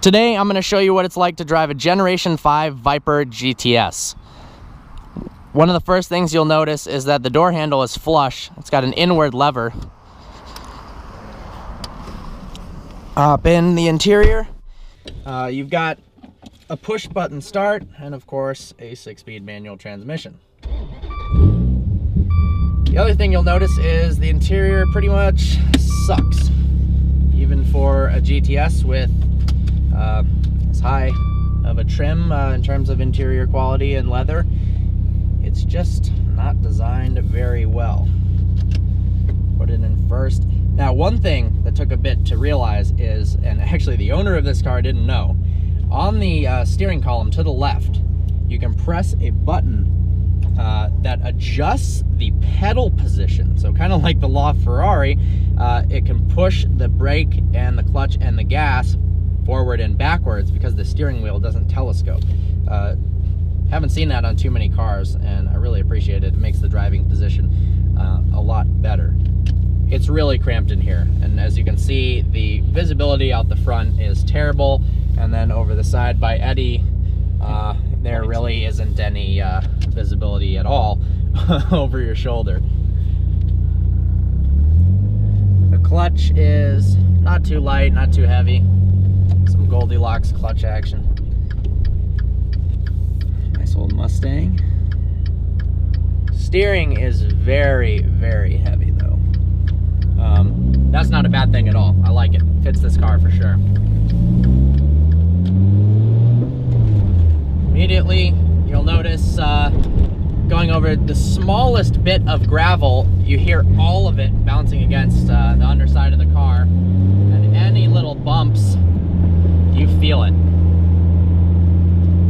Today I'm going to show you what it's like to drive a Generation 5 Viper GTS. One of the first things you'll notice is that the door handle is flush. It's got an inward lever. Up in the interior, you've got a push button start and of course a 6-speed manual transmission. The other thing you'll notice is the interior pretty much sucks. Even for a GTS with as high of a trim in terms of interior quality and leather, it's just not designed very well. Put it in first. Now, one thing that took a bit to realize is, and actually the owner of this car didn't know, on the steering column to the left, you can press a button that adjusts the pedal position. So kind of like the LaFerrari, it can push the brake and the clutch and the gas forward and backwards because the steering wheel doesn't telescope. Haven't seen that on too many cars, and I really appreciate it. It makes the driving position a lot better. It's really cramped in here, and as you can see, the visibility out the front is terrible, and then over the side by Eddie, there really isn't any visibility at all over your shoulder. The clutch is not too light, not too heavy. Some Goldilocks clutch action. Nice old Mustang. Steering is very, very heavy though. That's not a bad thing at all. I like it. Fits this car for sure. Immediately, you'll notice going over the smallest bit of gravel, you hear all of it bouncing against the underside of the car, and any little bumps, you feel it.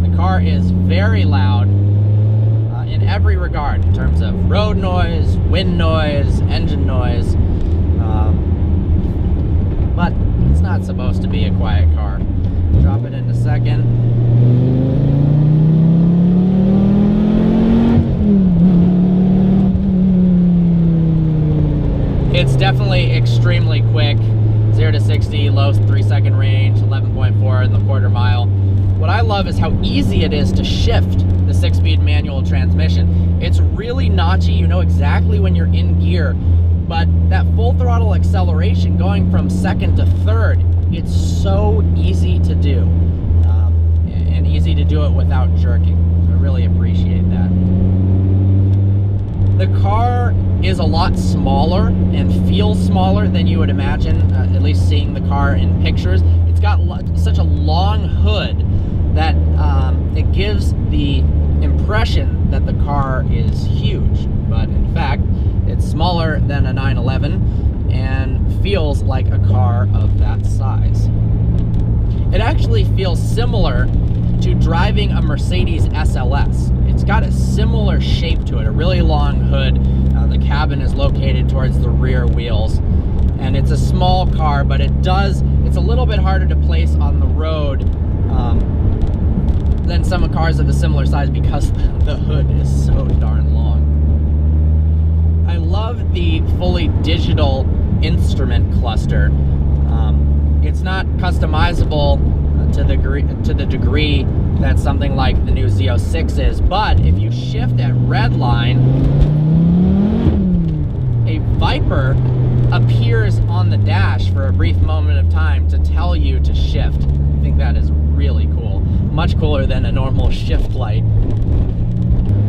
The car is very loud in every regard, in terms of road noise, wind noise, engine noise, but it's not supposed to be a quiet car. Drop it into second. It's definitely extremely quick. 0 to 60, low 3-second range, 11.4 in the quarter mile. What I love is how easy it is to shift the 6-speed manual transmission. It's really notchy. You know exactly when you're in gear, but that full throttle acceleration going from second to third, it's so easy to do, and easy to do it without jerking. I really appreciate that. The car is a lot smaller and feels smaller than you would imagine, at least seeing the car in pictures. It's got such a long hood that it gives the impression that the car is huge, but in fact, it's smaller than a 911 and feels like a car of that size. It actually feels similar to driving a Mercedes SLS. It's got a similar shape to it, a really long hood. The cabin is located towards the rear wheels, and it's a small car, but it's a little bit harder to place on the road than some cars of a similar size because the hood is so darn long. I love the fully digital instrument cluster. It's not customizable to the degree that something like the new Z06 is, but if you shift at red line, a Viper appears on the dash for a brief moment of time to tell you to shift. I think that is really cool. Much cooler than a normal shift light.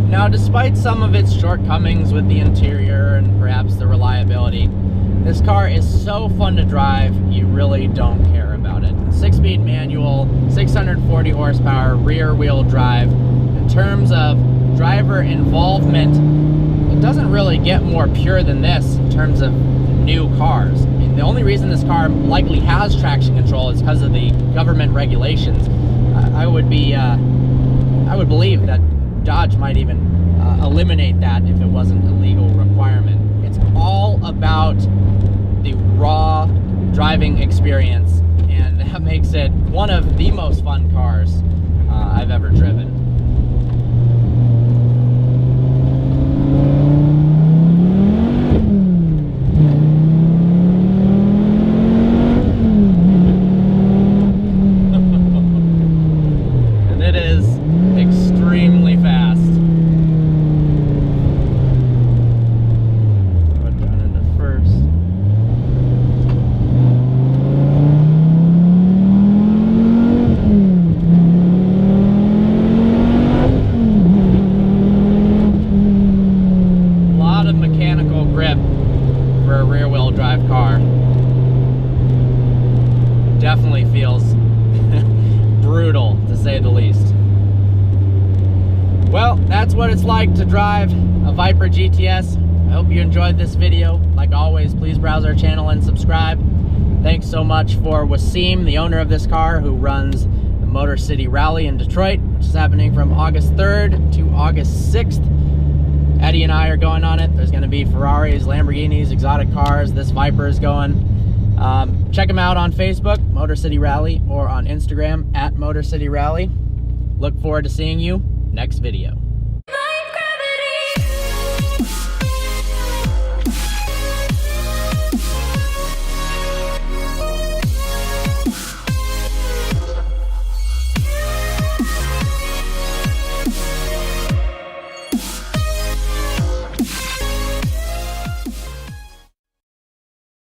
Now, despite some of its shortcomings with the interior and perhaps the reliability, this car is so fun to drive, you really don't care about it. 6-speed manual, 640 horsepower, rear wheel drive. In terms of driver involvement, it doesn't really get more pure than this in terms of new cars. I mean, the only reason this car likely has traction control is because of the government regulations. I would believe that Dodge might even eliminate that if it wasn't a legal requirement. It's all about the raw driving experience, and that makes it one of the most fun cars I've ever driven. definitely feels brutal, to say the least. Well, that's what it's like to drive a Viper GTS. I hope you enjoyed this video. Like always, please browse our channel and subscribe. Thanks so much for Wasim, the owner of this car, who runs the Motor City Rally in Detroit, which is happening from August 3rd to August 6th. Eddie and I are going on it. There's going to be Ferraris, Lamborghinis, exotic cars. This Viper is going. Check them out on Facebook, Motor City Rally, or on Instagram, @Motor City Rally. Look forward to seeing you next video.